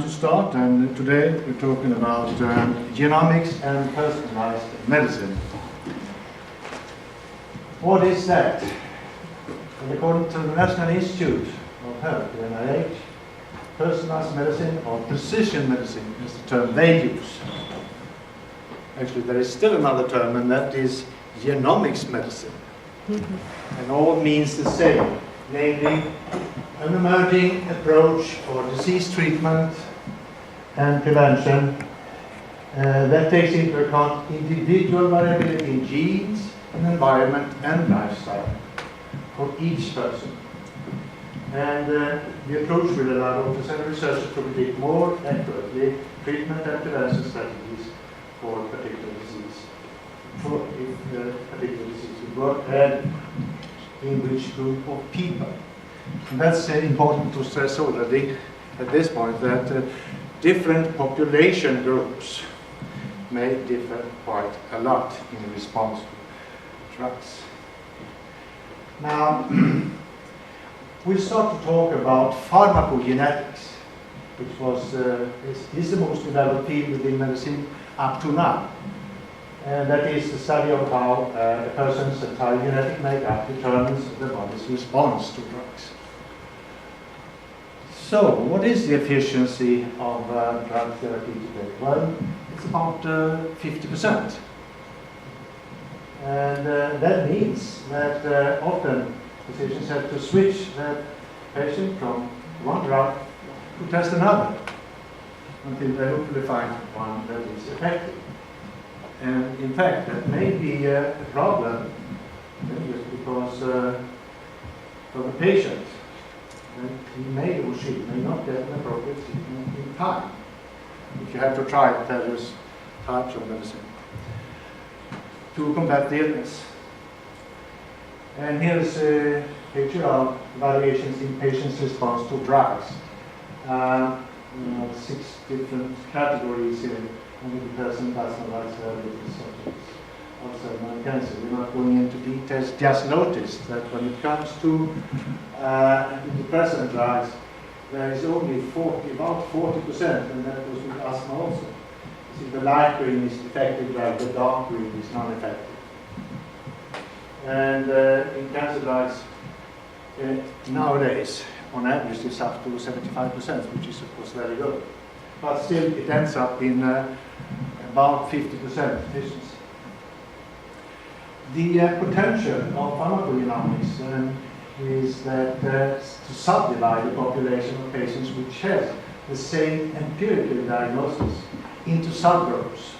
time to start, and today we're talking about genomics and personalized medicine. What is that? And according to the National Institute of Health, the NIH, personalized medicine or precision medicine is the term they use. Actually, there is still another term, and that is genomics medicine. And all means the same, namely an emerging approach for disease treatment and prevention that takes into account individual variability in genes, in environment and lifestyle for each person. And the approach will allow doctors and researchers to predict more accurately treatment and prevention strategies for a particular disease. For if a particular disease will work and in which group of people. And that's important to stress already at this point that different population groups may differ quite a lot in response to drugs. Now, we'll start to talk about pharmacogenetics, which was is the most developed field within medicine up to now. And that is the study of how a person's entire genetic makeup determines the body's response to drugs. So, what is the efficiency of drug therapy today? Well, it's about 50%. And that means that often physicians have to switch the patient from one drug to test another until they hopefully find one that is effective. And in fact, that may be a problem because for the patient, he may or she may not get an appropriate treatment in time if you have to try various types of medicine to combat the illness. And here's a picture of variations in patients' response to drugs. 6 different categories here. And the person does not like different subjects outside cancer. We're not going into details, just notice that when it comes to antidepressant drugs, there is only about 40%, and that goes with asthma also. You see, the light green is effective drug, the dark green is non-effective. And in cancer drugs, nowadays, on average, it's up to 75%, which is of course very good. But still, it ends up in about 50% efficiency. The potential of pharmacogenomics is that to subdivide the population of patients which has the same empirical diagnosis into subgroups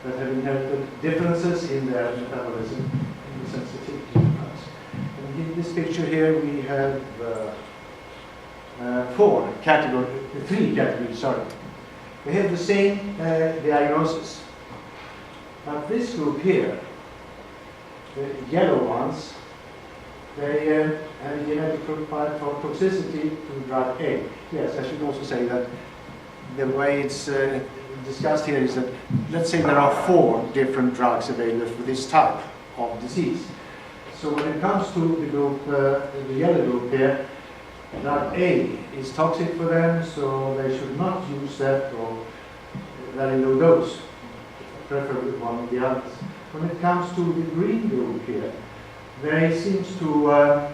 that have inherited differences in their metabolism and the sensitivity to drugs. And in this picture here, we have three categories, sorry. They have the same diagnosis. But this group here, the yellow ones, they have a genetic profile for toxicity to drug A. Yes, I should also say that the way it's discussed here is that, let's say there are 4 different drugs available for this type of disease. So when it comes to the group, the yellow group here, drug A is toxic for them, so they should not use that or very low dose, preferably one of the others. When it comes to the green group here, they seem to have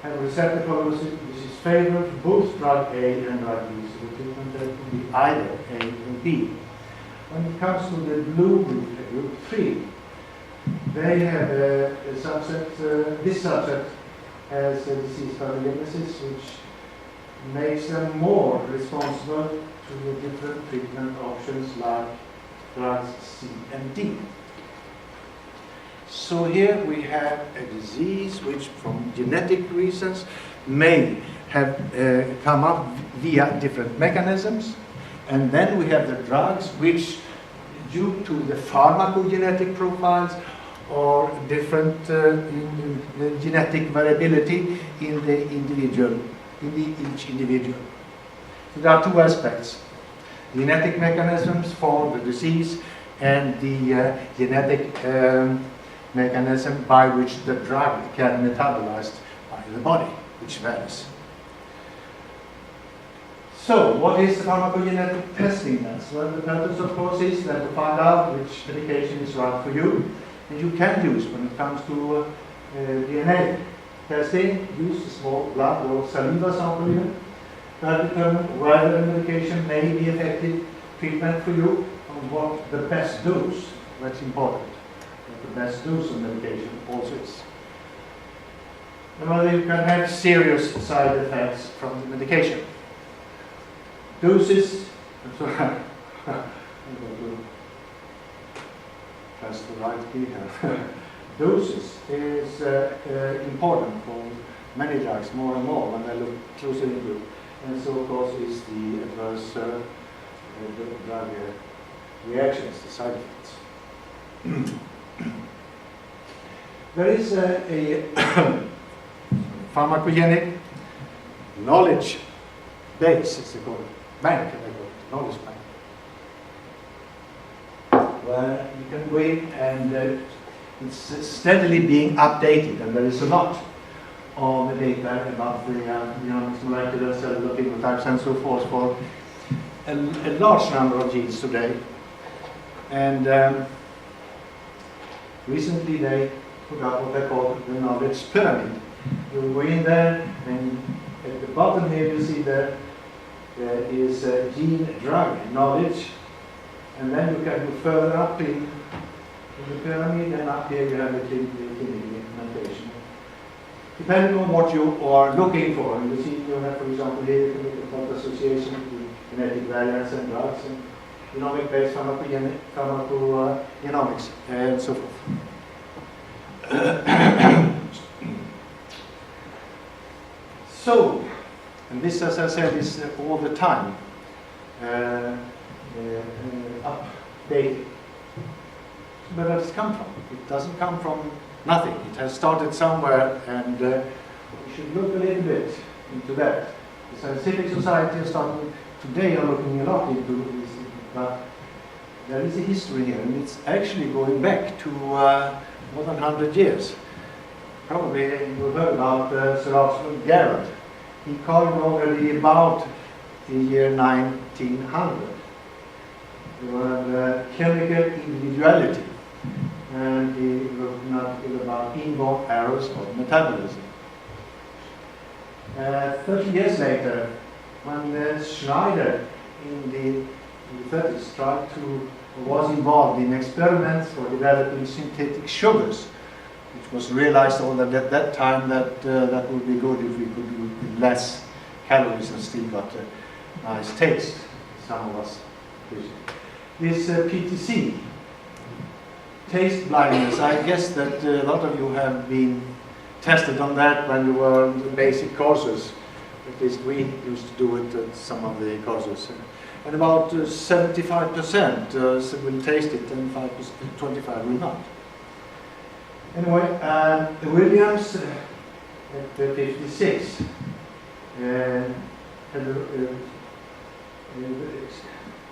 a receptor policy which is favored for both drug A and drug B, so the treatment could be either A or B. When it comes to the blue group, group 3, they have a subset, this subset has a disease-causing illnesses which makes them more responsible to the different treatment options like drugs C and D. So here we have a disease which from genetic reasons may have come up via different mechanisms, and then we have the drugs which, due to the pharmacogenetic profiles or different genetic variability in the individual, each individual. So there are 2 aspects: genetic mechanisms for the disease and the genetic mechanism by which the drug can be metabolized by the body, which varies. So, what is the pharmacogenetic testing then? Well, the purpose, of course, is that to find out which medication is right for you, and you can use when it comes to DNA testing. Use a small blood or saliva sample here to determine whether the medication may be effective treatment for you, and what the best dose. That's important. What the best dose of medication also is. And whether you can have serious side effects from the medication. Doses, I'm sorry, I'm going to press the right key here. Doses is important for many drugs, more and more when they look closer into it. And so, of course, is the adverse drug reactions, the side effects. There is a pharmacogenic knowledge base, it's called bank, knowledge bank, where you can go in and it's steadily being updated, and there is a lot of the data about the molecular, cellular phenotypes and so forth for a large number of genes today. And recently they put out what they call the knowledge pyramid. You go in there, and at the bottom here you see there is gene-drug knowledge, and then you can go further up in the pyramid, and up here you have the clinical implementation. Depending on what you are looking for, and you see you have, for example, here you can look at what association between genetic variants and drugs, and genomic-based pharmacogenomics, and so forth. So, and this, as I said, is all the time updated. Where does it come from? It doesn't come from nothing. It has started somewhere, and we should look a little bit into that. The scientific society is starting today are looking a lot into this, but there is a history here, and it's actually going back to more than 100 years. Probably you've heard about Sir Arthur Garrett. He coined already about the year 1900 the word chemical individuality, and he wrote an article about inborn errors of metabolism. 30 years later, when Schneider in the 30s was involved in experiments for developing synthetic sugars, which was realized already at that time that that would be good if we could do with less calories and still got a nice taste. Some of us appreciate this PTC, taste blindness. I guess that a lot of you have been tested on that when you were in the basic courses. At least we used to do it at some of the courses. And about 75% will taste it, and 25% will not. Anyway, Williams at 56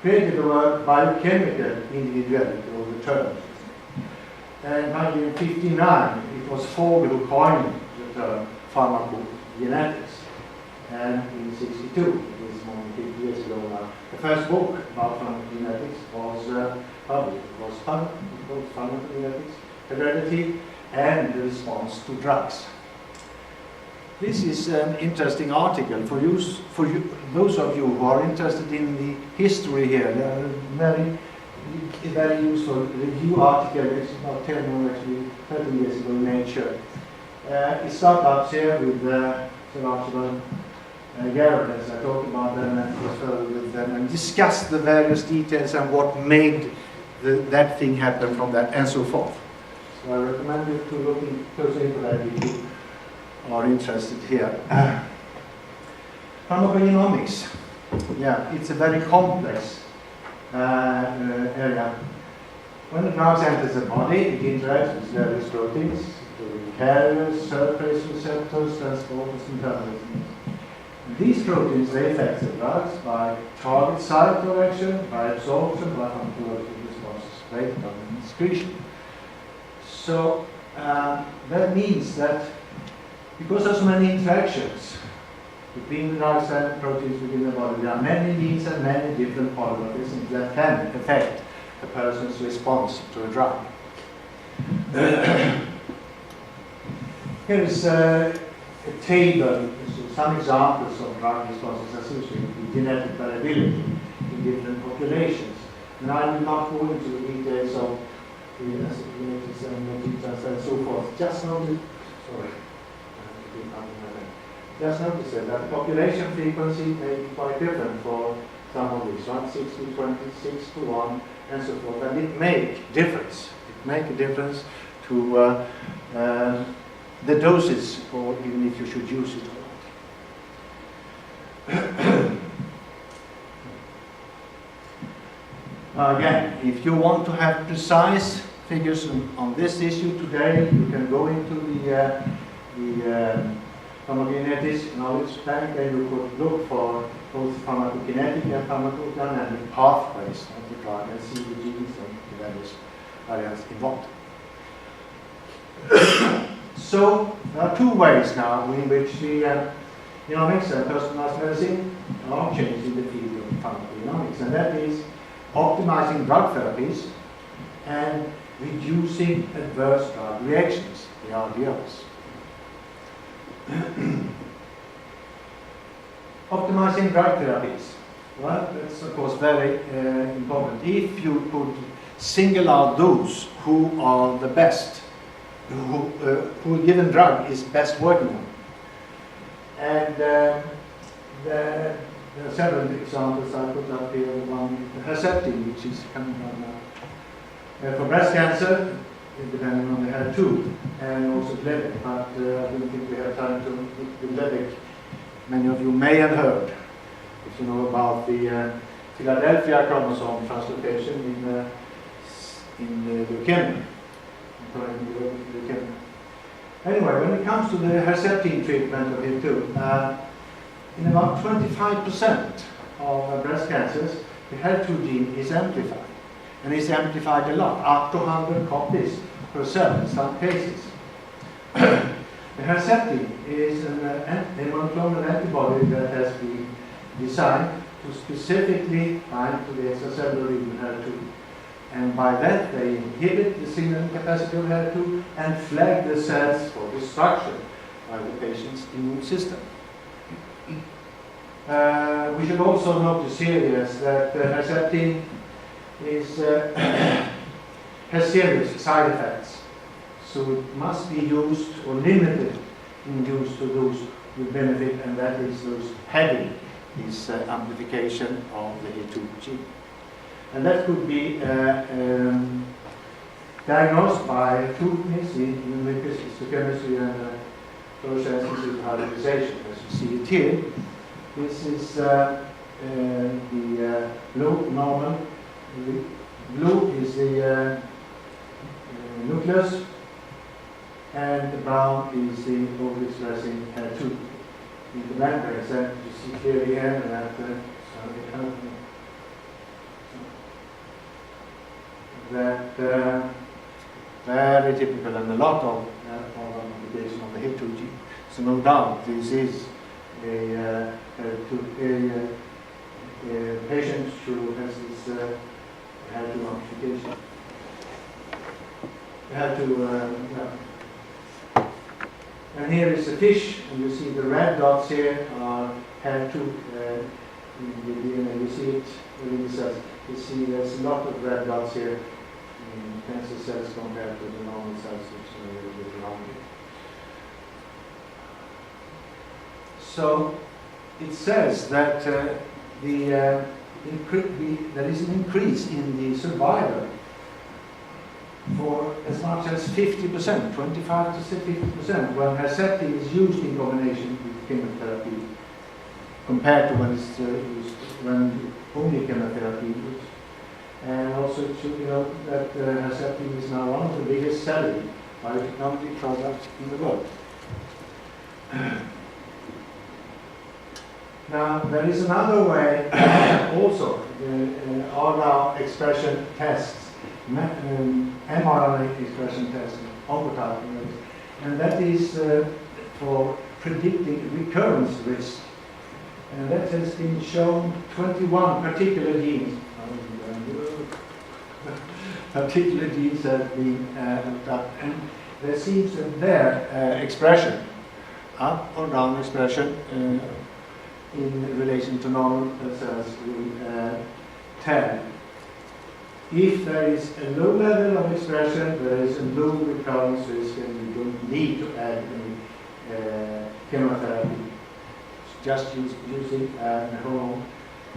created the word biochemical individuality, or the term. And in 1959, it was Vogel who coined the term pharmacogenetics. And in 62, this is more than 50 years ago now, the first book about pharmacogenetics was published. It was called Pharmacogenetics, Heredity, and the Response to Drugs. This is an interesting article for those of you who are interested in the history here. There are very useful review article. It's about 10 or actually 13 years ago in Nature. It starts out here with Sir Archibald Garrett, as I talked about them, and goes further with them and discuss the various details and what made that thing happen from that, and so forth. So I recommend you to look closer into that if you are interested here. Pharmacogenomics. Yeah, it's a very complex area. When the drug enters the body, it interacts with various proteins, including carriers, surface receptors, transporters, and terminals. These proteins, they affect the drugs by target site of action, by absorption, by pharmacological responses, breakdown, and excretion. So that means that because there's so many interactions between the drugs and proteins within the body. There are many genes and many different polymorphisms that can affect a person's response to a drug. Here is a table, some examples of drug responses associated with genetic variability in different populations. And I will not go into the details of the genetics and so forth. Just notice, just notice that the population frequency may be quite different for some of these, right? 6 to 20, 6 to 1, and so forth. And it makes difference. It makes a difference to the doses, or even if you should use it or not. Again, if you want to have precise figures on this issue today, you can go into the pharmacokinetics knowledge bank, and you could look for both pharmacokinetic and pharmacodynamic pathways of the drug and see the genes and the various variants involved. So there are two ways now in which the genomics and personalized medicine are changing the field of pharmacogenomics, and that is optimizing drug therapies and reducing adverse drug reactions, the RDRs. Optimizing drug therapies. Well, that's of course very important. If you could single out those who are the best, who a given drug is best working on. And there are several examples I put up here. One, Herceptin, which is coming on now. For breast cancer, depending on the HER2, and also Glevic, but I don't think we have time to look at Glevic. Many of you may have heard, if you know about the Philadelphia chromosome translocation in leukemia. Anyway, when it comes to the Herceptin treatment of HER2, in about 25% of breast cancers, the HER2 gene is amplified. And it's amplified a lot, up to 100 copies per cell in some cases. The Herceptin is a monoclonal antibody that has been designed to specifically bind to the extracellular region HER2. And by that they inhibit the signaling capacity of HER2 and flag the cells for destruction by the patient's immune system. We should also notice here that Herceptin has serious side effects, so it must be used or limited in use to those with benefit, and that is those having this amplification of the HER2 gene. And that could be diagnosed by two techniques, nucleic histochemistry and fluorescence hybridization, as you see it here. This is the blue normal. Blue is the nucleus, and the brown is the overexpressing HER2 in the membranes. And you see clearly here that very typical, and a lot of amplification of the HER2 gene. So no doubt this is a patient who has this HER2 amplification. And here is a fish, and you see the red dots here are HER2 in the DNA. You see it within the cells. You see there's a lot of red dots here in cancer cells compared to the normal cells, which are a little bit around here. So it says that there is an increase in the survival for as much as 50%, 25 to 50%, when Herceptin is used in combination with chemotherapy, compared to when it's used when only chemotherapy is used. And also it should be noted that Herceptin is now one of the biggest selling biotechnology products in the world. Now, there is another way also, are now expression tests, mRNA expression tests, oncotyping, and that is for predicting recurrence risk And that has been shown 21 particular genes. Particular genes have been looked up, and there seems that their expression, up or down expression, in relation to normal cells will tell. If there is a low level of expression, there is a low recurrence risk, and you don't need to add any chemotherapy. Just using a hormone.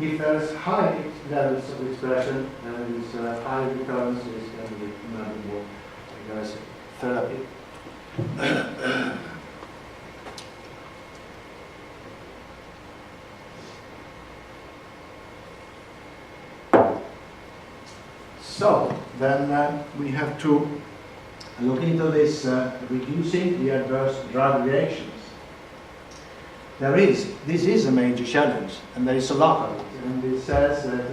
If there is high levels of expression, there is a high recurrence risk, and we recommend more aggressive therapy. So then we have to look into this reducing the adverse drug reactions. This is a major challenge, and there is a lot of it. And it says that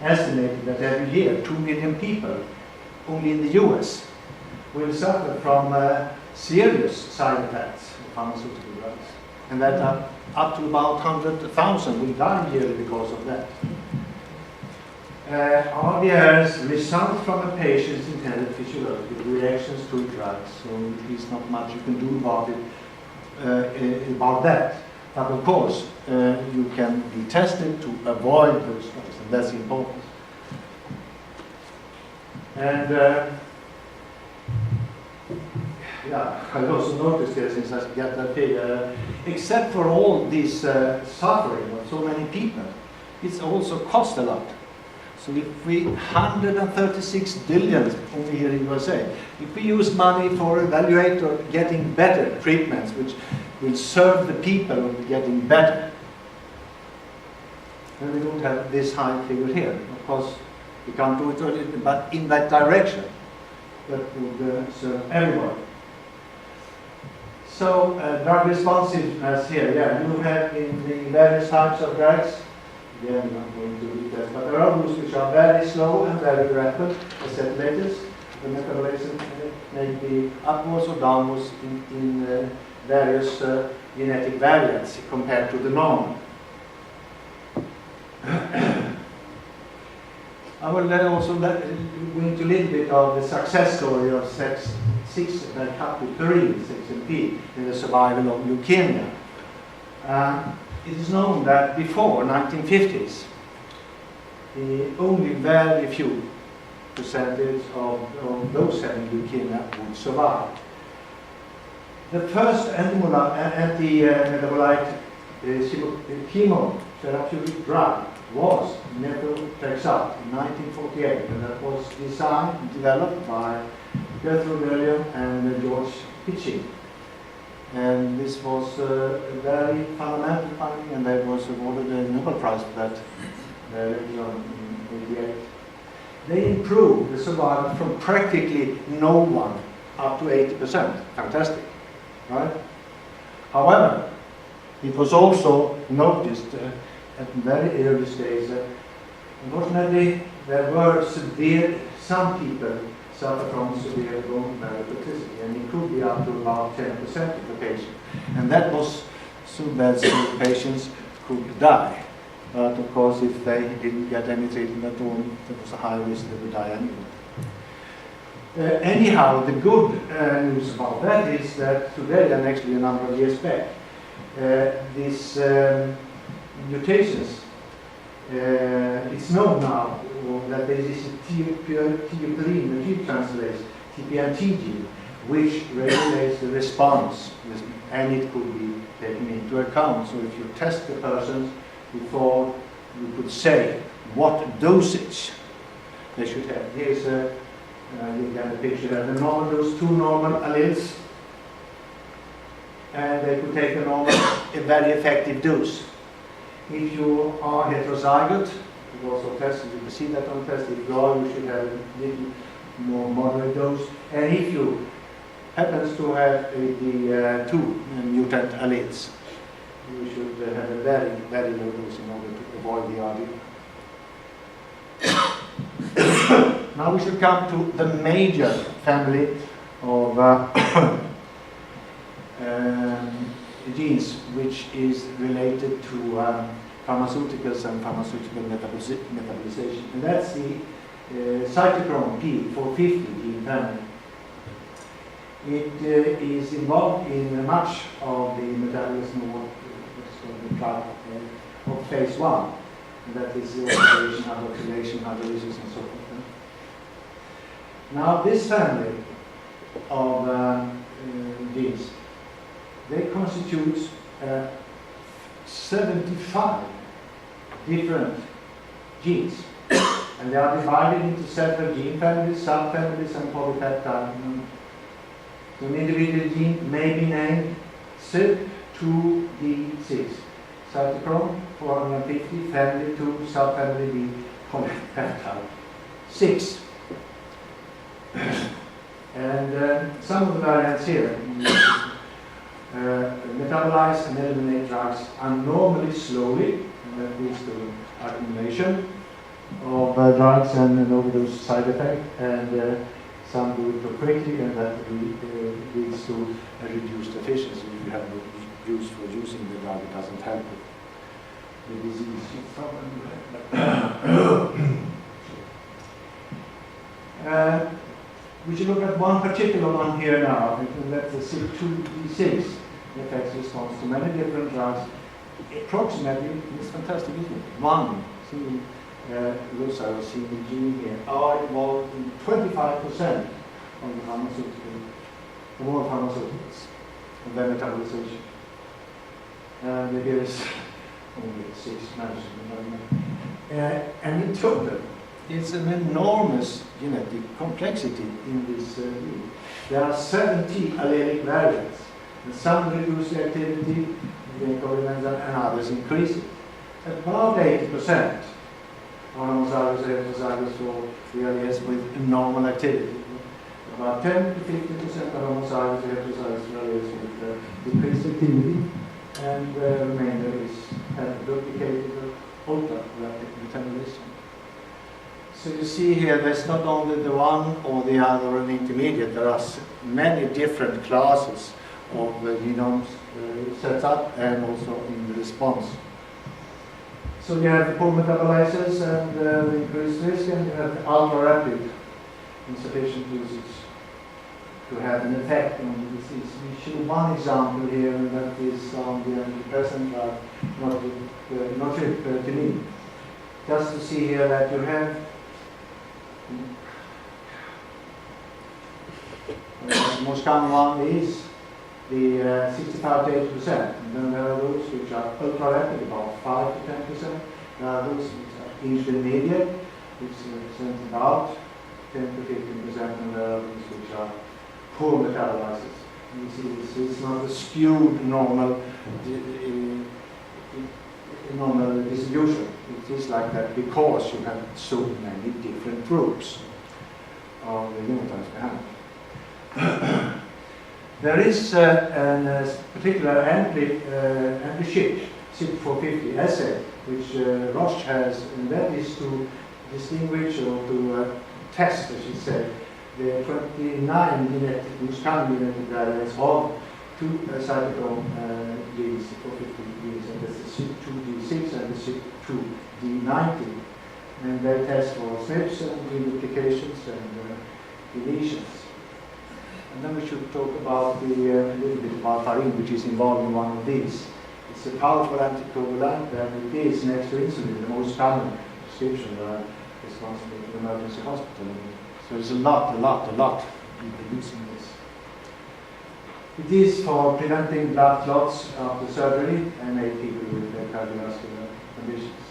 estimated that every year 2 million people, only in the US, will suffer from serious side effects of pharmaceutical drugs. And that up to about 100,000 will die yearly because of that. RDRs result from a patient's intended physiological reactions to drugs, so there's not much you can do about it, about that. But of course, you can be tested to avoid those drugs, and that's important. And yeah, I also noticed here, since I get that figure, except for all this suffering of so many people, it's also cost a lot. So if we 136 billion only here in USA, if we use money for evaluate or getting better treatments, which will serve the people of getting better, then we don't have this high figure here. Of course, we can't do it, but in that direction, that would serve everyone. So drug responsiveness here, yeah, you have in the various types of drugs. Again, I'm not going to read that, but there are those which are very slow and very rapid acetylators. The metabolism may be upwards or downwards in various genetic variants compared to the normal. I will then also go into a little bit of the success story of 6-captopril, 6MP, in the survival of leukemia. It is known that before 1950s, only very few percentage of those having leukemia would survive. The first anti-metabolite chemotherapeutic drug was methotrexate in 1948, and that was designed and developed by Gertrude William and George Pitching. And this was a very fundamental finding, and they was awarded a Nobel Prize for that later on in 1988. They improved the survival from practically no one up to 80%. Fantastic, right? However, it was also noticed at very early stage that unfortunately there were some people suffer from severe bone marrow toxicity, and it could be up to about 10% of the patient. And that was so bad so the patients could die. But of course, if they didn't get any treatment at all, there was a high risk they would die anyway. Anyhow, the good news about that is that today, and actually a number of years back, these mutations, it's known now that there is a teoprine methyltransferase, TPNT gene, which regulates the response, and it could be taken into account. So if you test the person before, you could say what dosage they should have. Here's you get a picture of the normal dose, 2 normal alleles, and they could take a very effective dose. If you are heterozygote, you also test, you can see that on test. If you are, you should have a little more moderate dose. And if you happens to have the 2 mutant alleles, you should have a very, very low dose in order to avoid the RD. Now we should come to the major family of genes which is related to pharmaceuticals and pharmaceutical metabolization. And that's the cytochrome P450 gene family. It is involved in much of the metabolism of what's called the drug of phase 1. And that is the oxidation, hydroxylation, hydrolysis, and so forth. Now, this family of genes, they constitute 75 different genes. And they are divided into several gene families, subfamilies, and polypeptide. So an individual gene may be named CYP2D6. Cytochrome 450, family 2, subfamily D, polypeptide 6. And some of the variants here metabolize and eliminate drugs abnormally slowly, and that leads to accumulation of drugs and an overdose side effect, and some do it too quickly, and that leads to a reduced efficiency. If you have no use for using the drug, it doesn't help with the disease problem. We should look at one particular one here now, and that's the CYP2D6. It affects response to many different drugs. Approximately, it's fantastic, isn't it? One single loci or single gene here are involved in 25% of the all pharmaceuticals, of their metabolization. And there is only 6 mentioned. And in total, it's an enormous genetic complexity in this gene. There are 70 allelic variants, and some reduce the activity, and others increase it. About 80% are homozygous, heterozygous for the alleles with normal activity. About 10 to 15% are homozygous, heterozygous for alleles with decreased activity, and the remainder is duplicated or ultra-rapid metabolism. So you see here, there's not only the one or the other or an intermediate, there are many different classes of genomes set up and also in response. So you have poor metabolizers and increased risk, and you have ultra-rapid insufficient usage to have an effect on the disease. We show one example here, and that is on the antidepressant drug, nortriptyline. Just to see here that you have the most common one is the 65 to 80%. And then there are those which are ultra-rapid, about 5 to 10%. There are those which are intermediate, which represent about 10 to 15%, and there are those which are poor metabolizers. And you see this is not a skewed normal distribution. It is like that because you have so many different groups of the genotypes behind. There is a particular anti-SHIP, CYP450 assay, which Roche has, and that is to distinguish or to test, I should say, the 29 most common genetic variants of 2 cytochrome genes, CYP450 genes, and that's the CYP2D6 and the CYP2D90. And they test for SNPs and duplications and deletions. And then we should talk about a little bit about taurine, which is involved in one of these. It's a powerful anticoagulant, and it is next to insulin, the most common prescription responsible for emergency hospital. So there's a lot people using this. It is for preventing blood clots after surgery and aid people with cardiovascular conditions.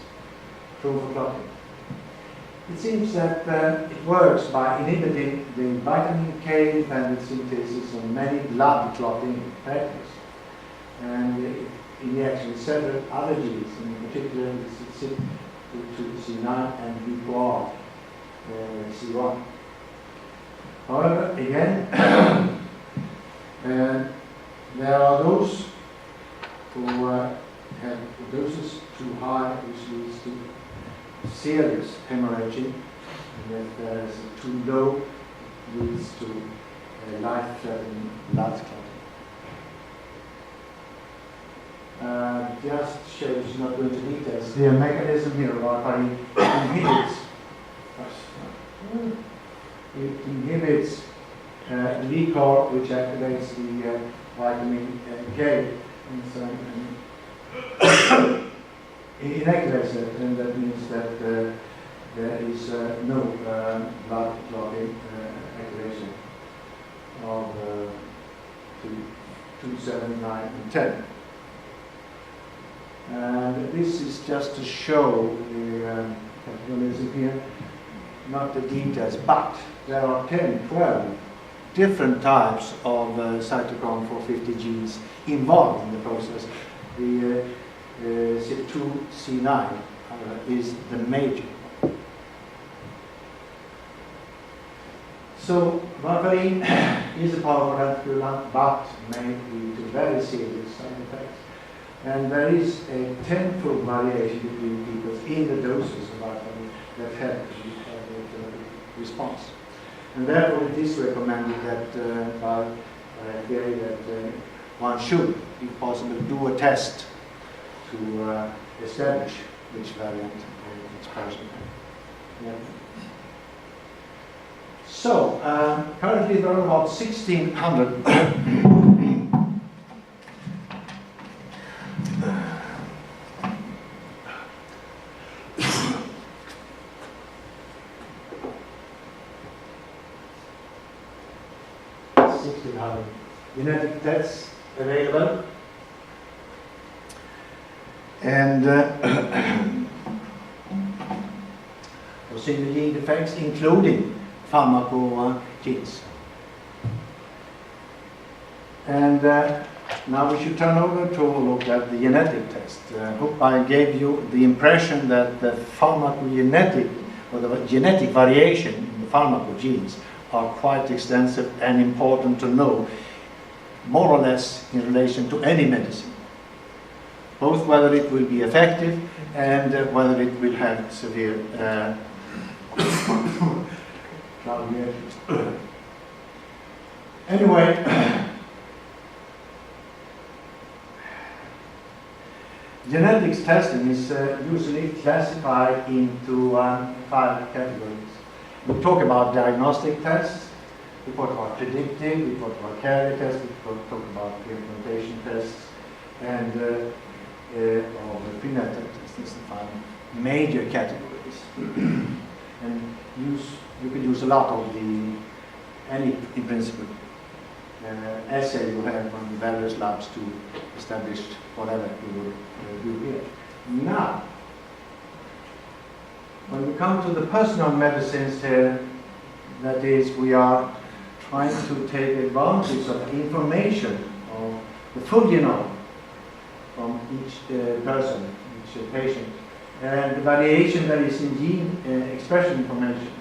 Proof of clotting. It seems that it works by inhibiting the vitamin K dependent synthesis on many blood clotting factors. And it injects several other genes, in particular the CYP2C9 and BPR C1. However, again, there are those who have doses too high, which leads to serious hemorrhaging, and if there's too low, it leads to life-threatening blood clotting. just shows, not going into details, the mechanism here whereby it inhibits VCOR, which activates the vitamin K enzyme, and inactivates it, and that means that there is no blood clotting activation of 2, 7, 9, and 10. And this is just to show the metabolism here, not the details, but there are 10, 12 different types of cytochrome 450 genes involved in the process. The C2, C9 is the major. So warfarin is a powerful anticoagulant, but may lead to very serious side effects. And there is a tenfold variation between people in the doses of warfarin that have the response. And therefore it is recommended that by FDA that one should, if possible, do a test to establish which variant each person has. Yeah. So, currently there are about 1,600 genetic tests available, and for single gene defects, including pharmacogenes. And now we should turn over to look at the genetic test. I hope I gave you the impression that the pharmacogenetic, or the genetic variation in the pharmacogenes are quite extensive and important to know, more or less in relation to any medicine. Both whether it will be effective and whether it will have severe anyway, genetics testing is usually classified into 5 categories. We talk about diagnostic tests, we talk about predictive, we talk about carrier tests, we talk about implantation tests, and prenatal tests. These are 5 major categories. And you can use a lot of any, in principle, assay you have on the various labs to establish whatever you will do here. Now, when we come to the personal medicines here, that is, we are trying to take advantage of information of the full genome from each person, each patient, and the variation that is in gene expression information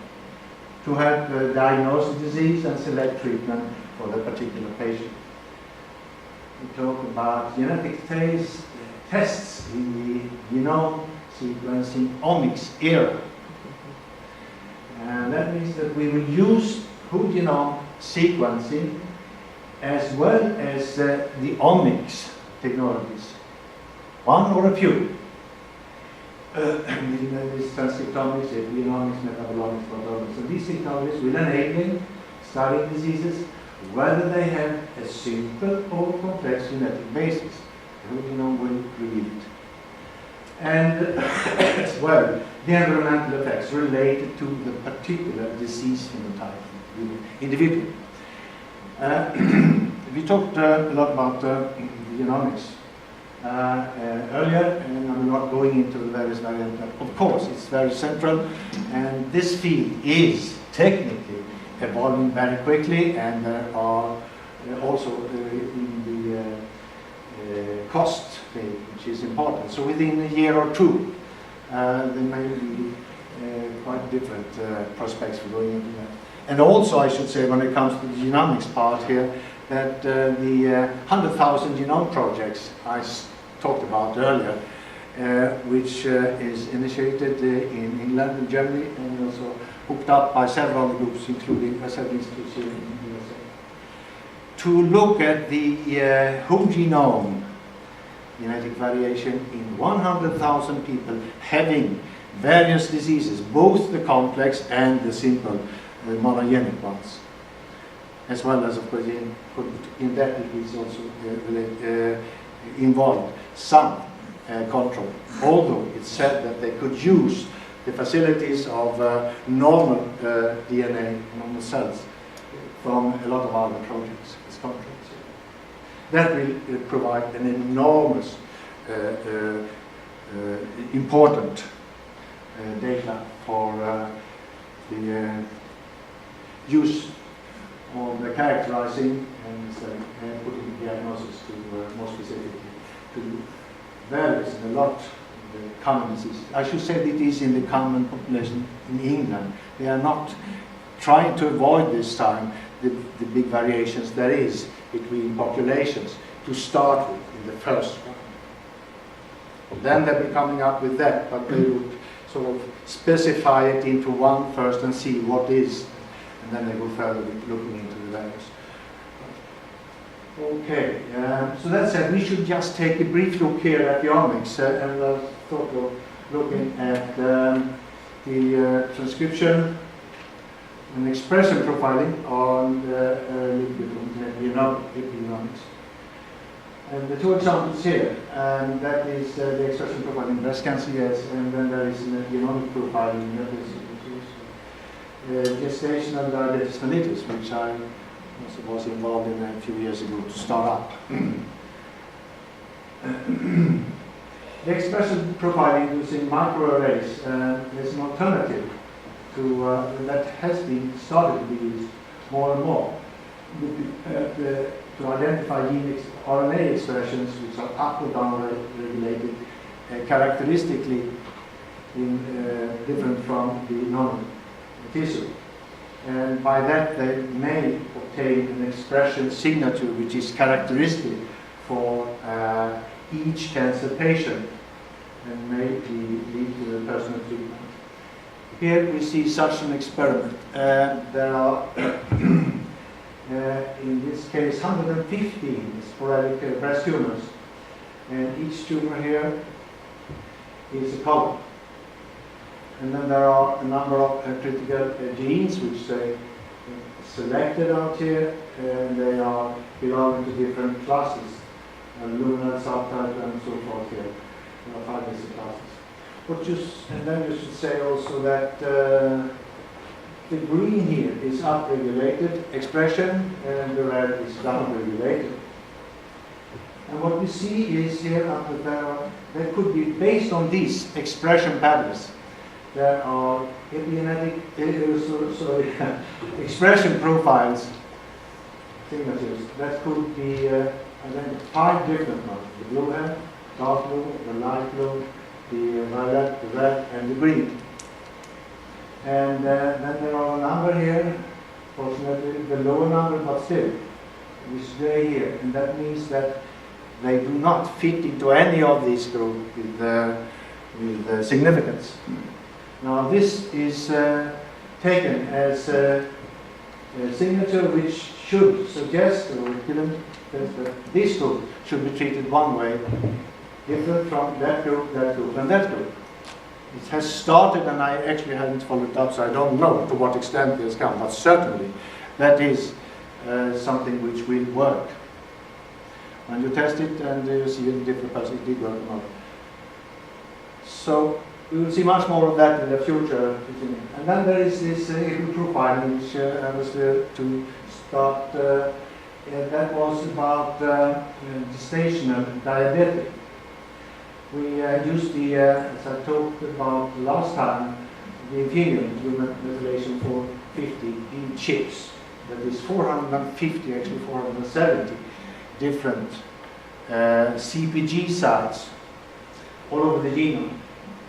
to help diagnose the disease and select treatment for the particular patient. We talk about genetic tests in the genome sequencing omics era. And that means that we will use whole genome sequencing as well as the omics technologies, one or a few. These transcriptomics, epigenomics, metabolomics, proteomics. So these technologies will enable studying diseases whether they have a simple or complex genetic basis. The whole genome will reveal it. And as well, the environmental effects related to the particular disease phenotype of the individual. We talked a lot about genomics earlier, and I'm not going into the various variants. Of course, it's very central, and this field is technically evolving very quickly, and there are also in the cost thing, which is important. So within a year or two, there may be quite different prospects for going into that. And also, I should say, when it comes to the genomics part here, that the 100,000 genome projects I talked about earlier, which is initiated in England and Germany, and also hooked up by several groups, including several institutes here in the USA, to look at the whole genome genetic variation in 100,000 people having various diseases, both the complex and the simple monogenic ones, as well as, of course, in that it is also involved some control, although it's said that they could use the facilities of normal DNA, normal cells, from a lot of other projects as contracts. That will provide an enormous, important data for the use of the characterizing and putting diagnosis to more specifically to various and a lot of the common diseases. I should say that it is in the common population in England. They are not trying to avoid this time the big variations there is between populations to start with in the first one. Then they'll be coming up with that, but they would sort of specify it into one first and see what is, and then they go further with looking into the values. Okay, so that said, we should just take a brief look here at the omics and thought of looking at the transcription and expression profiling on epigenomics. And the two examples here, and that is the expression profiling breast cancer, yes, and then there is an genomic profiling, that is gestational diabetes mellitus, which I also was involved in a few years ago to start up. The expression profiling using microarrays is an alternative to that has been started to be used more and more to identify gene RNA expressions which are up or down regulated characteristically different from the normal tissue. And by that they may obtain an expression signature which is characteristic for each cancer patient and may lead to a personal treatment. Here we see such an experiment. There are, in this case, 115 sporadic breast tumors, and each tumor here is a column. And then there are a number of critical genes which they selected out here, and they are belonging to different classes, luminal, subtype, and so forth here. There are 5 basic classes. And then you should say also that the green here is upregulated expression, and the red is downregulated. And what we see is here there could be, based on these expression patterns, there are epigenetic, expression profiles, signatures, that could be identified different ones. The blue hand, dark blue, the light blue, the violet, the red, and the green. And then there are a number here, fortunately the lower number, but still, this gray here, and that means that they do not fit into any of these groups with significance. Now this is taken as a signature which should suggest or that this group should be treated one way, different from that group, and that group. It has started, and I actually haven't followed it up, so I don't know to what extent it has come, but certainly that is something which will work. When you test it and you see in different persons, it did work or not. So we will see much more of that in the future. And then there is this profiling, which I was to start, that was about gestational diabetes. We used the, as I talked about last time, the infusion human methylation for 50 gene chips. That is 450, actually 470 different CPG sites all over the genome.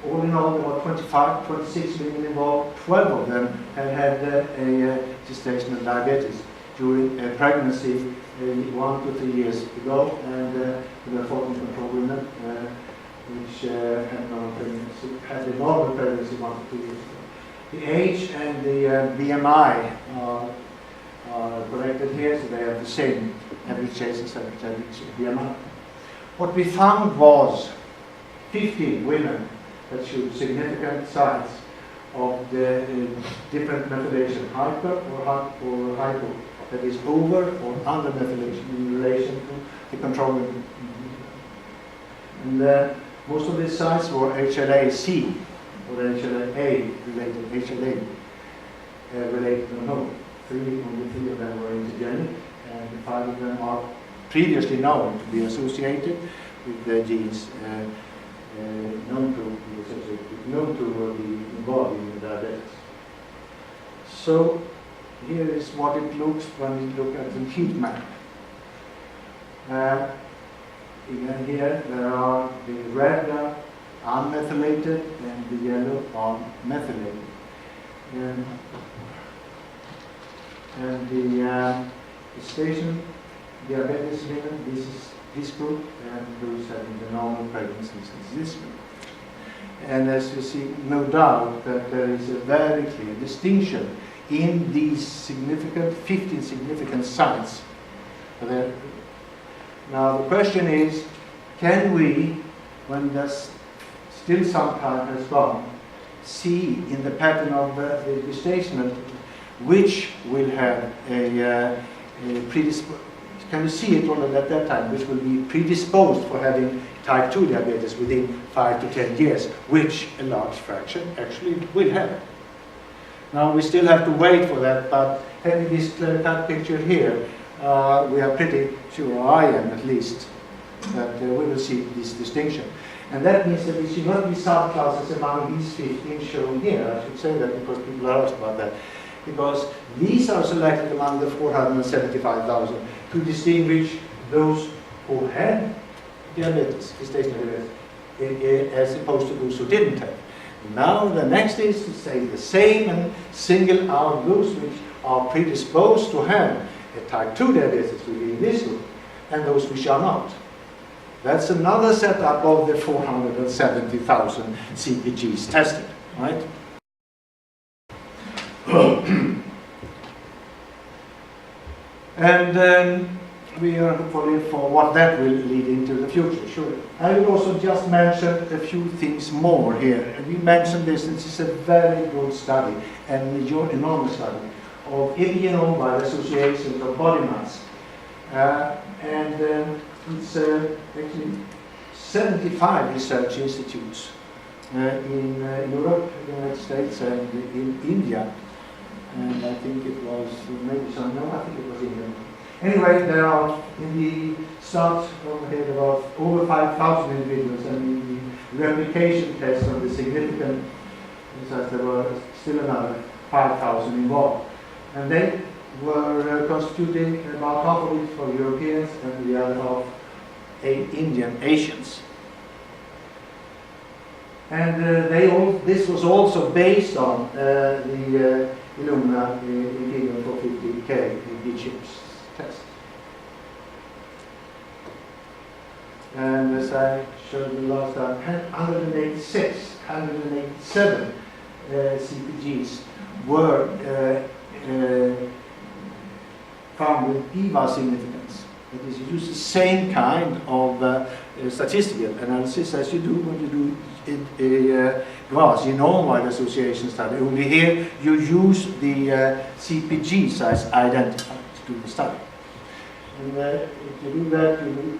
All in all, there were 26 million involved. 12 of them had a gestational diabetes during a pregnancy 1 to 3 years ago, and with a 14 control women, which had a normal pregnancy 1 to 2 years ago. The age and the BMI are corrected here, so they have the same average age and average BMI. What we found was 15 women that showed significant signs of the different methylation, hyper or hypo, that is over or under methylation in relation to the control. And most of these signs were HLA-C or HLA-A related, HLA related to no. Only 3 of them were intergenic, and 5 of them are previously known to be associated with the genes known to be involved in diabetes. So here is what it looks when we look at the heat map. Again, here there are the red unmethylated and the yellow are methylated. And the station diabetes women, this is this group, and those having the normal pregnancies is this group. And as you see, no doubt that there is a very clear distinction in these significant, 15 significant signs. Now the question is, can we, when there's still some time has gone, see in the pattern of the gestational which will have a predisposed, can you see it already at that time, which will be predisposed for having type 2 diabetes within 5 to 10 years, which a large fraction actually will have. Now we still have to wait for that, but having this clear-cut picture here, we are pretty sure, or I am at least, that we will see this distinction. And that means that we should not be subclasses among these 15 shown here. I should say that because people are asked about that. Because these are selected among the 475,000 to distinguish those who had diabetes, gestational diabetes, as opposed to those who didn't have. Now the next is to say the same and single out those which are predisposed to have a type 2 diabetes within this group, and those which are not. That's another setup of the 470,000 CPGs tested, right? And we are hopefully for what that will lead into the future. Sure. I will also just mention a few things more here. And we mentioned this is a very good study and enormous study of epigenome-wide associations of body mass. It's actually 75 research institutes in Europe, the United States, and in India. And I think it was maybe some, no, I think it was India. Anyway, there are in the start over here about over 5,000 individuals, and in the replication test of the significant, there were still another 5,000 involved. And they were constituting about half of it for Europeans and the other half Indian Asians. And this was also based on the Illumina Imperium 450K chips test. And as I showed you last time, 187 CPGs were found with EVA significance. That is, you use the same kind of statistical analysis as you do when you do a genome-wide association study. Only here you use the CPG size identifier to do the study. And if you do that, you will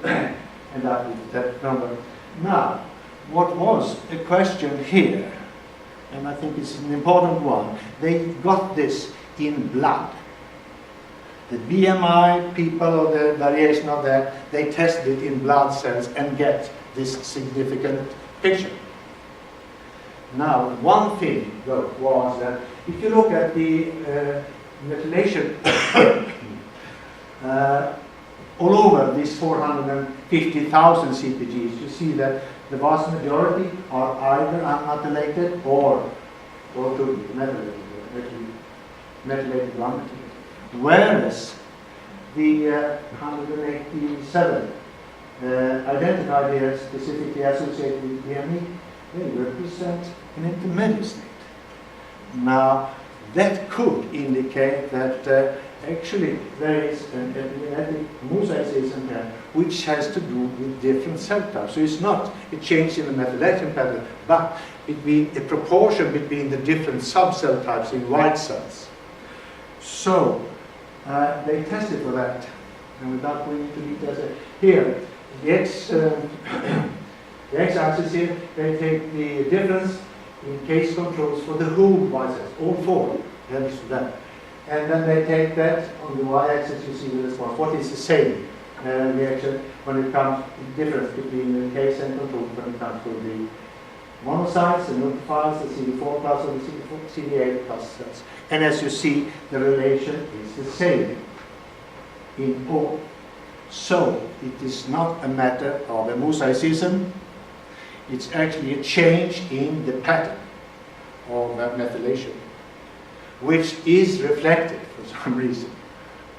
end up with that number. Now, what was a question here, and I think it's an important one, they got this in blood. The BMI people, or the variation of that, they tested it in blood cells and get this significant picture. Now, one thing though was that if you look at the methylation all over these 450,000 CPGs, you see that the vast majority are either unmethylated or to methylated or unmethylated. Whereas the 187 identified here specifically associated with DME, they represent an intermediate state. Now, that could indicate that actually there is a genetic mosaicism here which has to do with different cell types. So it's not a change in the methylation pattern, but between a proportion between the different subcell types in white cells. So they tested for that, and without going into details here, the x-axis here, they take the difference in case controls for the whole white cells, all four, values for that. And then they take that on the y-axis, you see the response. What is the same reaction when it comes to the difference between the case and control when it comes to the monocytes, the neutrophils, the CD4 plus or the CD8 plus cells. And as you see, the relation is the same in all. So it is not a matter of a mosaicism, it's actually a change in the pattern of methylation, which is reflected for some reason.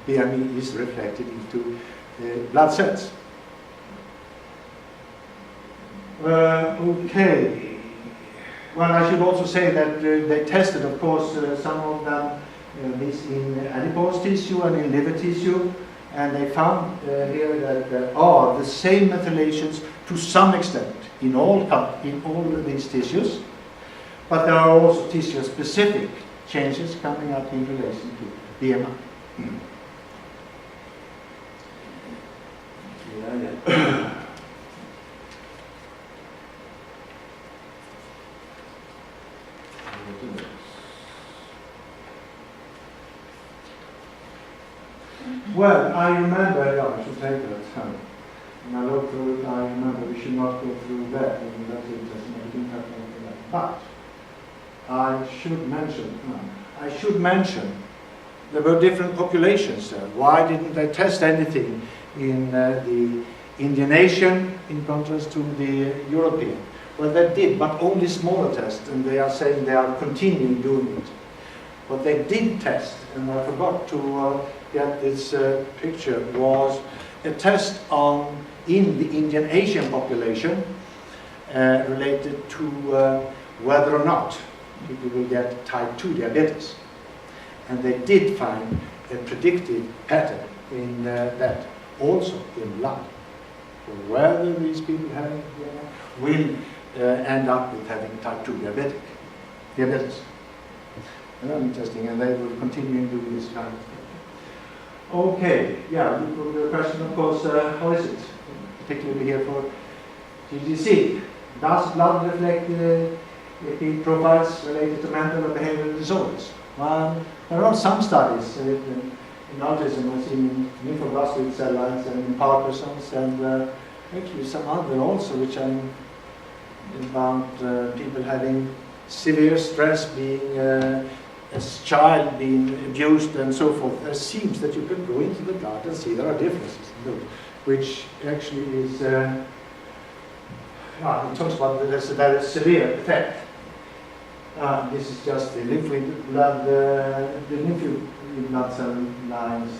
BME is reflected into blood cells. Okay. Well, I should also say that they tested, of course, some of them this in adipose tissue and in liver tissue, and they found here that there are the same methylations to some extent in all of these tissues, but there are also tissue-specific changes coming up in relation to BMI. Yeah. Well, I remember, yeah, I should take that. And I looked through it, I remember we should not go through that, and that's interesting, I didn't have time for that. But I should mention there were different populations there. Why didn't they test anything in the Indian Asian in contrast to the European? Well, they did, but only smaller tests, and they are saying they are continuing doing it. What they did test, and I forgot to get this picture, was a test in the Indian Asian population related to whether or not people will get type 2 diabetes. And they did find a predictive pattern in that, also in blood. So whether these people having will end up with having type 2 diabetes. Very interesting, and they will continue doing this kind of thing. Okay, yeah, the question, of course, how is it? Particularly here for GGC. Does blood reflect lipid profiles related to mental or behavioral disorders? Well, there are some studies in autism, I've seen in lymphoblastic cell lines and in Parkinson's, and actually some other also, which are about people having severe stress, being as child being abused and so forth. There seems that you can go into the blood and see there are differences in those, which actually is, it talks about that there's a very severe effect. This is just the lymphoid blood, the lymphoid blood cell lines.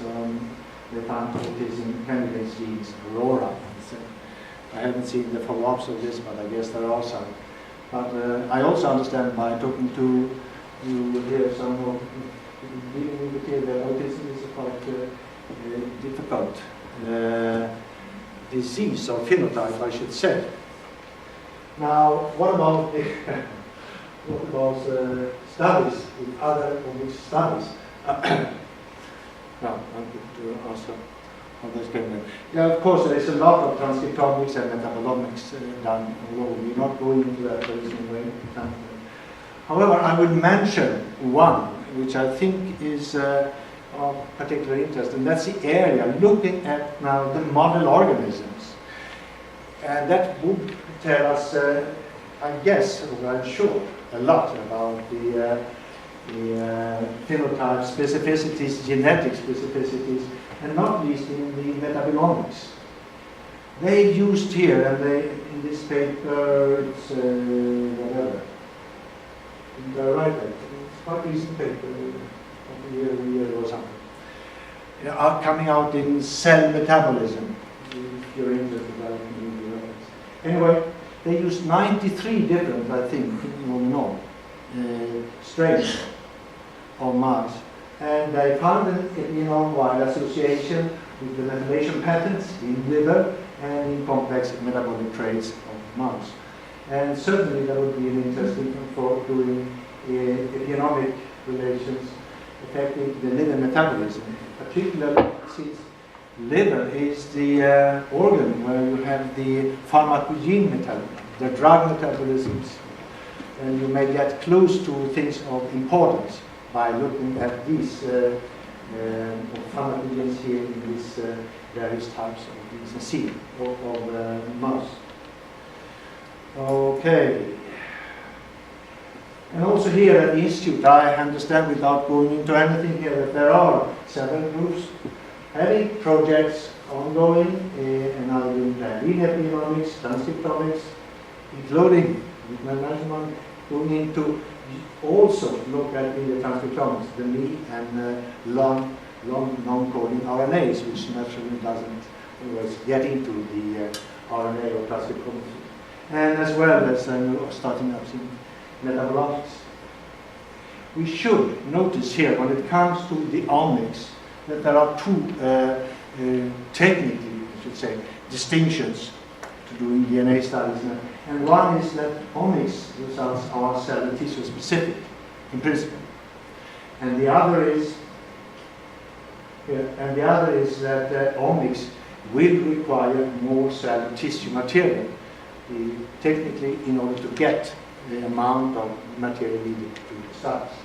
They found autism candidate genes, Aurora. I haven't seen the follow-ups of this, but I guess there are some. But I also understand by talking to you hear some of dealing with the autism is a quite difficult disease or phenotype, I should say. Now, what about studies with other which studies? No, I'm going to answer how this came in. Yeah, of course, there is a lot of transcriptomics and metabolomics done all over. We're not going into that, there is no way to come. However, I will mention one which I think is of particular interest, and that's the area looking at now the model organisms. And that would tell us, I guess, or I'm sure, a lot about the phenotype specificities, genetic specificities, and not least in the metabolomics. They used here, and they in this paper, it's whatever. They're right there. It's quite a recent paper, a year or something. Are coming out in cell metabolism. If you're interested, I can give you reference. Anyway, they used 93 different, I think, strains of Mars. And they found an epigenome-wide association with the methylation patterns in liver and in complex metabolic traits of Mars. And certainly that would be an interesting for doing epigenomic relations affecting the liver metabolism, particularly since liver is the organ where you have the pharmacogene metabolism, the drug metabolisms, and you may get clues to things of importance by looking at these pharmacogens here in these various types of these seed of mouse. Okay. And also here at the Institute, I understand without going into anything here that there are several groups having projects ongoing and are doing linear economics, transcriptomics, including management, going into also look at in the transcriptomics the mean and long non-coding RNAs, which naturally doesn't always get into the RNA or transcriptomics, and as well as starting up in metabolomics. We should notice here, when it comes to the omics, that there are two technically, I should say, distinctions to doing DNA studies. And one is that omics results are cell and tissue specific, in principle. And the other is, that omics will require more cell and tissue material, technically, in order to get the amount of material needed to do the studies.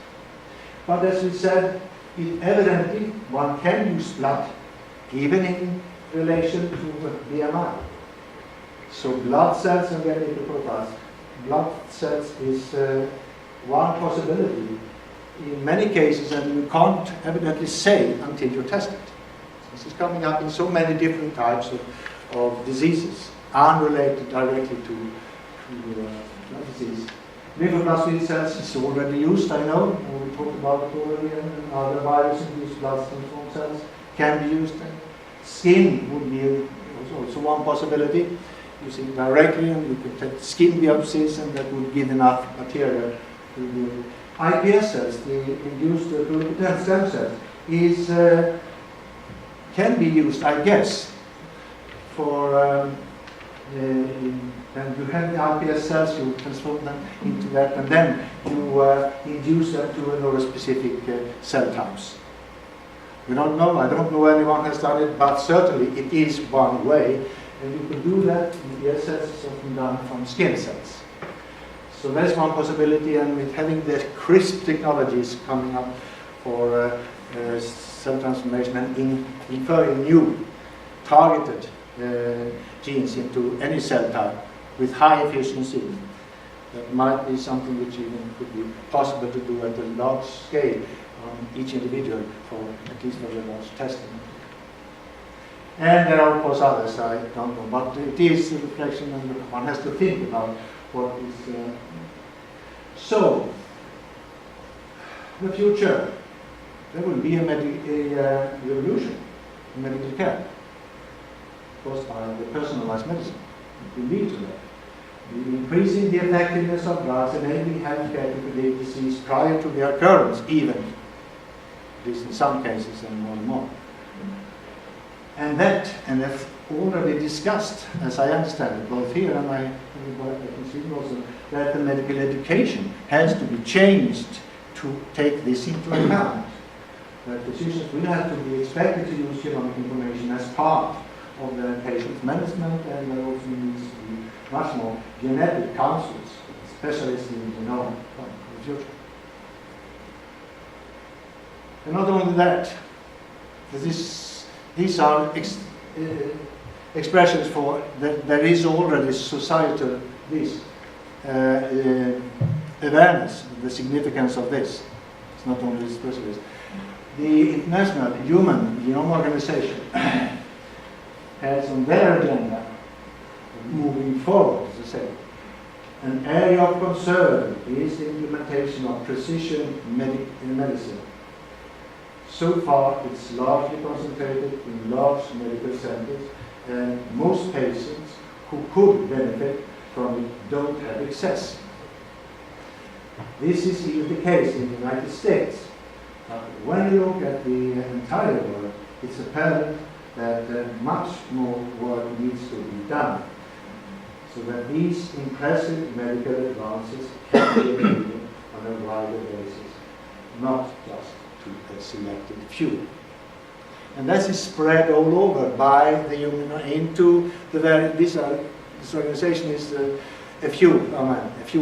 But as we said, evidently one can use blood even in relation to BMI. So blood cells and their lipid profiles. Blood cells is one possibility in many cases, and you can't evidently say until you test it. This is coming up in so many different types of diseases, unrelated directly to blood disease. Lymphoblastic cells is already used, I know. We talked about it already, and other virus-induced blood transformed cells can be used. Skin would be also one possibility, using directly, and you could take skin biopsies, and that would give enough material to do. iPS cells, the induced pluripotent stem cells, can be used, I guess, for and you have the iPS cells, you transform them into that, and then you induce them to another specific cell types. We don't know, I don't know anyone has done it, but certainly it is one way, and you can do that. iPS cells is often done from skin cells. So that's one possibility, and with having the CRISP technologies coming up for cell transformation and inferring new targeted genes into any cell type with high efficiency, that might be something which even could be possible to do at a large scale on each individual, for at least for the large testing. And there are of course others, I don't know, but it is a reflection, and one has to think about what is. So, the future, there will be a revolution in medical care, caused by the personalized medicine. It will lead to that. Increasing the effectiveness of drugs, enabling healthcare to predict disease prior to the occurrence, even, at least in some cases, and more and more. And that's already discussed, as I understand it, both here and I can see also, that the medical education has to be changed to take this into account. That physicians will have to be expected to use genomic information as part of the patient's management, and there also needs to be much more genetic counsels, specialists in genome in the future. And not only that, these are expressions for that there is already societal awareness of the significance of this. It's not only specialists. The International Human Genome Organization has on their agenda, moving forward, as I say, an area of concern is the implementation of precision medicine. So far, it's largely concentrated in large medical centers, and most patients who could benefit from it don't have access. This is even the case in the United States, When you look at the entire world, it's apparent that much more work needs to be done, so that these impressive medical advances can be achieved on a wider basis, not just to a selected few. And that is spread all over by the human into the very. This organization is a few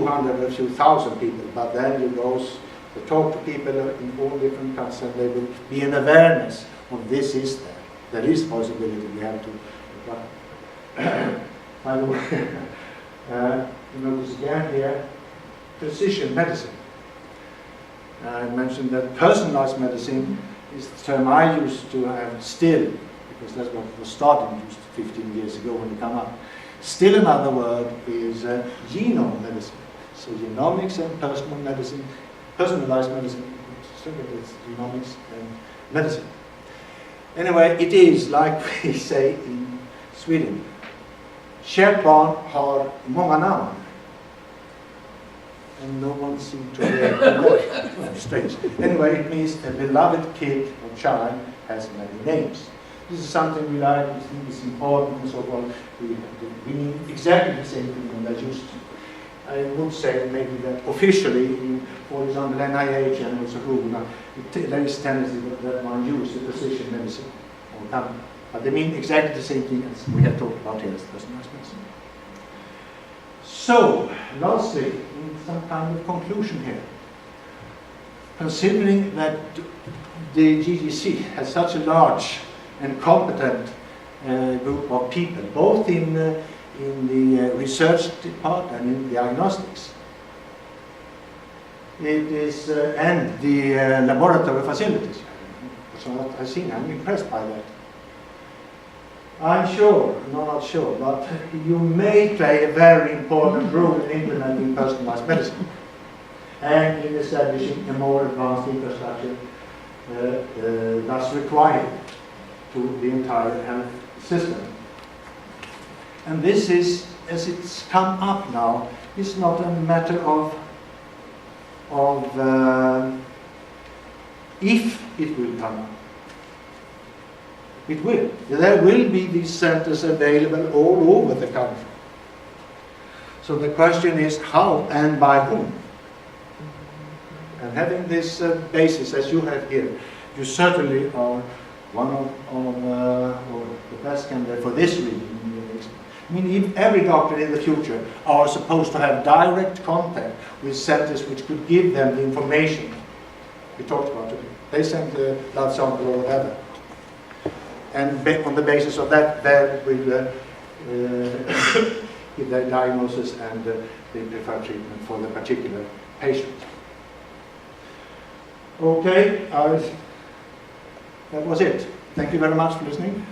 hundred, a few thousand people, but then you go to talk to people in all different countries, and there will be an awareness of this is there. There is possibility we have to. By the way, you notice again here, precision medicine. I mentioned that personalized medicine is the term I used to have still, because that's what was starting just 15 years ago when it came up. Still another word is genome medicine. So genomics and personal medicine, personalized medicine, it's genomics and medicine. Anyway, it is like we say in Sweden, kärt barn har många namn. And no one seemed to react. Strange. Anyway, it means a beloved kid or child has many names. This is something we like, we think is important, and so forth. We need exactly the same thing when they're used to. I would say maybe that officially, for example, NIH and also Rohme, there is tendency that one uses precision medicine all the time. But they mean exactly the same thing as we have talked about here as personalized medicine. So, lastly, in some kind of conclusion here, considering that the GGC has such a large and competent group of people, both in the research part and in diagnostics, it is and the laboratory facilities. So I've seen, I'm impressed by that. I'm sure, no, not sure, but you may play a very important role in implementing personalized medicine and in establishing a more advanced infrastructure that's required to the entire health system. And this is, as it's come up now, it's not a matter of if it will come up. It will. There will be these centers available all over the country. So the question is how and by whom? And having this basis as you have here, you certainly are one of the best candidate for this reason. I mean, if every doctor in the future are supposed to have direct contact with centers which could give them the information we talked about today. They send the blood sample or whatever. And on the basis of that, they will give their diagnosis and the preferred treatment for the particular patient. Okay, that was it. Thank you very much for listening.